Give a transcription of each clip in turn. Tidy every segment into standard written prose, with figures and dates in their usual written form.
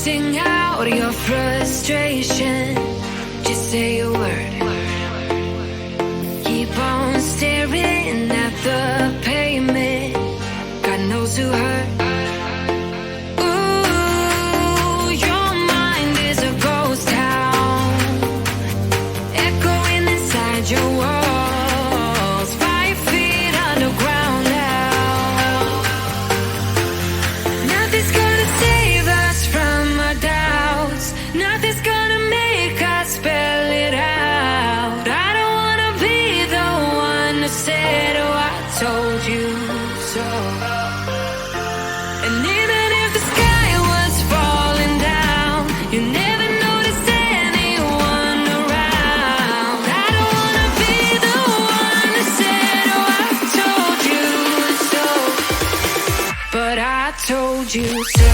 Sing out your frustration. Just say a word. Keep on staring at the pavement. God knows who hurt. Ooh, your mind is a ghost town, echoing inside your walls. 5 feet underground now. Nothing's gonna save us from our doubts. Nothing's gonna make us spell it out. I don't wanna be the one who said, oh, I told you so. And even if the sky was falling down, you never noticed anyone around. I don't wanna be the one who said, oh, I told you so. But I told you so.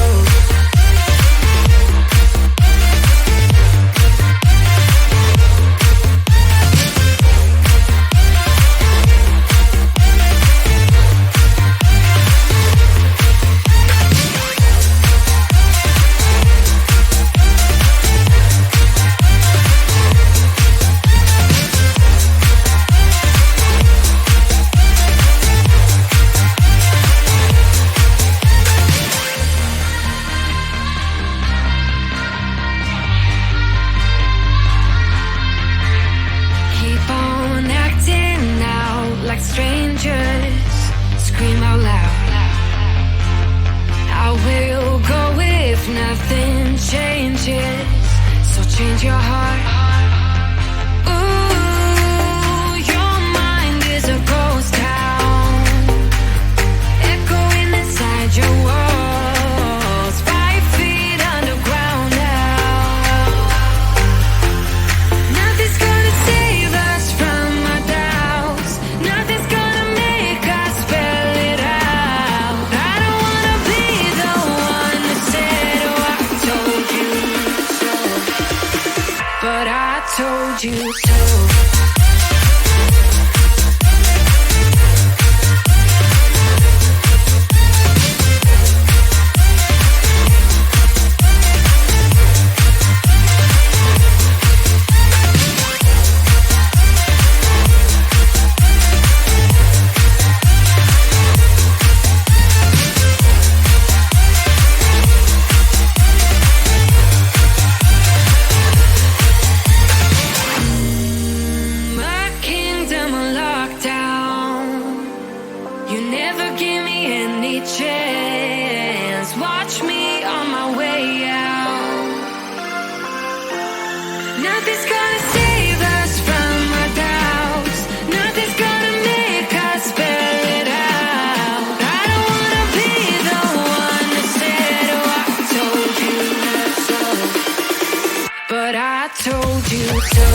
Keep on acting out like strangers. Scream out loud. I will go if nothing changes. So change your heart. Ooh, your mind is a ghost town, echoing inside your walls. 5 feet underground now. Nothing's gonna save us from our doubts. Nothing's gonna make us spell it out. I don't wanna be the one who said, oh, I told you so. But I told you so. My kingdom on lockdown. You never give me any chance. Watch me on my way out. Nothing's gonna save us from our doubts. Nothing's gonna make us spell it out. I don't wanna be the one who said, oh, I told you so. But I told you so.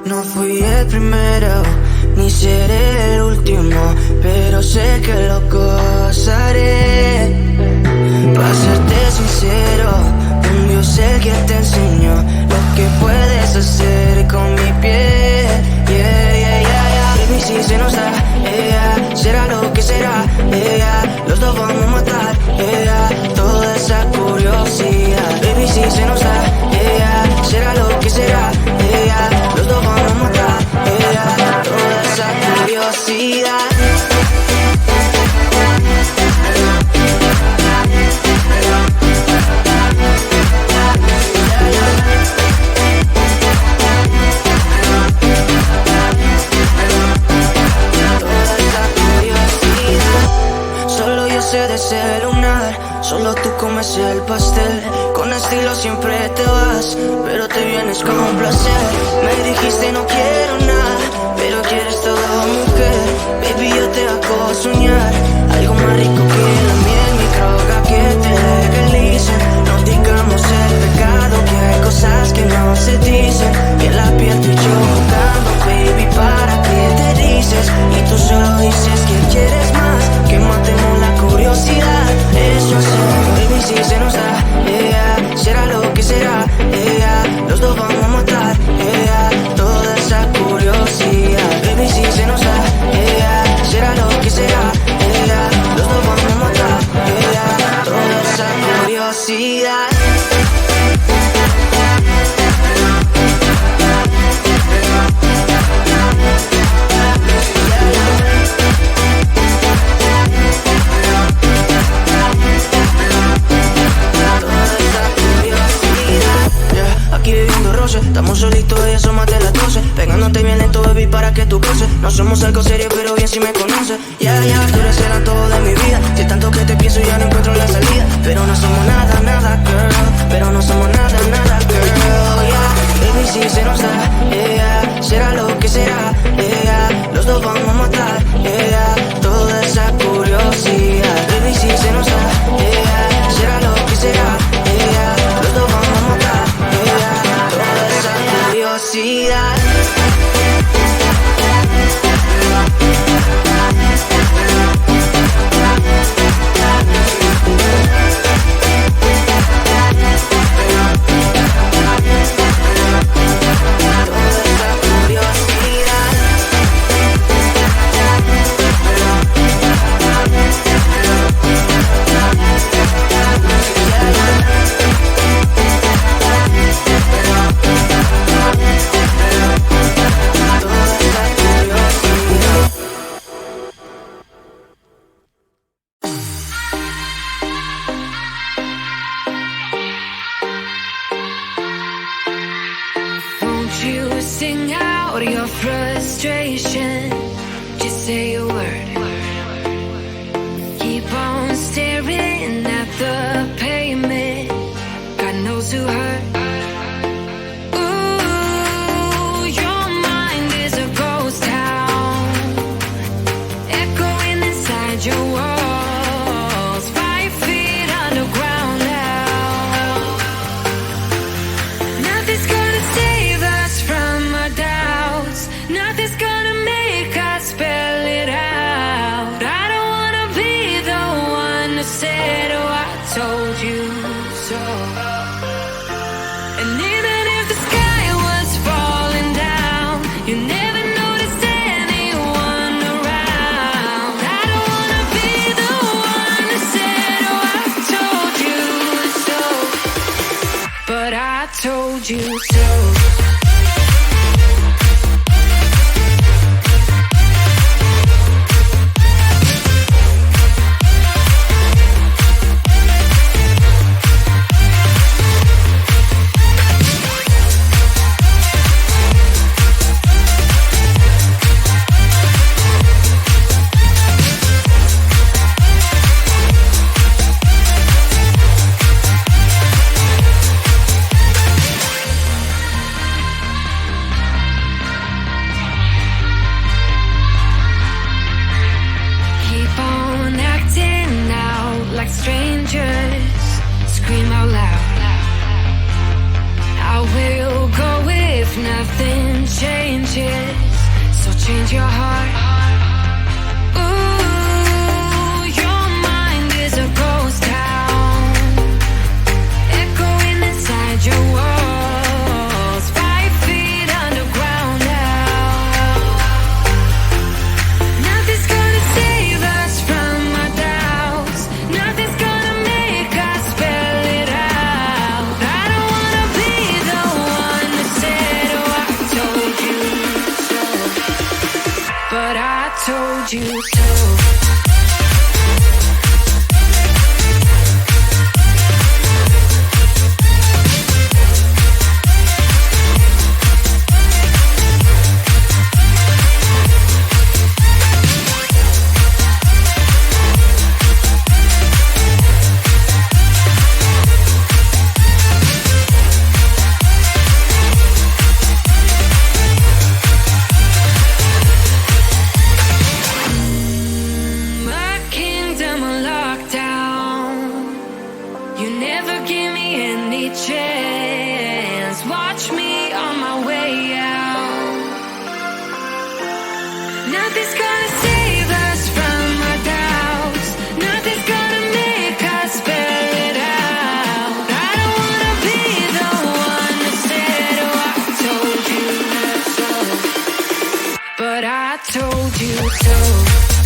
No fui el primero, ni seré el último, pero sé que lo gozaré. Para serte sincero, un Dios el que te enseñó lo que puedes hacer con mi piel. Yeah, yeah, yeah, yeah. Baby, si se nos da, yeah, será lo que será, yeah, los dos vamos a matar, yeah, toda esa curiosidad. Baby, si se nos da, yeah, será lo que será, yeah, los dos vamos a matar, yeah, toda esa curiosidad. De ese lunar, solo tú comes el pastel. Con estilo siempre te vas, pero te vienes con un placer. Me dijiste no quiero nada, pero quieres todo, mujer. Baby, yo te hago soñar algo más rico que la miel, mi droga que te legalicen. No digamos el pecado, que hay cosas que no se dicen. Y en la piel tú y yo jugando, baby, ¿para qué te dices? Y tú solo dices que quieres más, que matemos la curiosidad. Eso hacemos, baby, si se nos da, yeah, será lo que será, yeah, los dos vamos a matar, yeah, toda esa curiosidad. Baby, si se nos da, yeah, será lo que será, yeah, los dos vamos a matar, yeah, toda esa curiosidad. Aquí bebiendo roce, estamos solitos y asómate las 12. Pegándote bien lento, baby, para que tú goces. No somos algo serio, pero bien si me conoces. Ya, ya, tú eres el antojo de mi vida. Si tanto que te pienso ya no encuentro la salida. Pero no somos nada, nada, girl. Pero no somos nada, nada, girl. Yeah, baby, si se nos da, yeah, será lo que será, yeah, los dos vamos a matar, yeah, toda esa curiosidad. Baby, si se nos da, yeah, será lo que será, yeah, los dos vamos a matar, yeah, toda esa curiosidad. but I told you so. Chance, watch me on my way out. Nothing's gonna save us from our doubts. Nothing's gonna make us spell it out. I don't wanna be the one that said, oh, I told you so, but I told you so.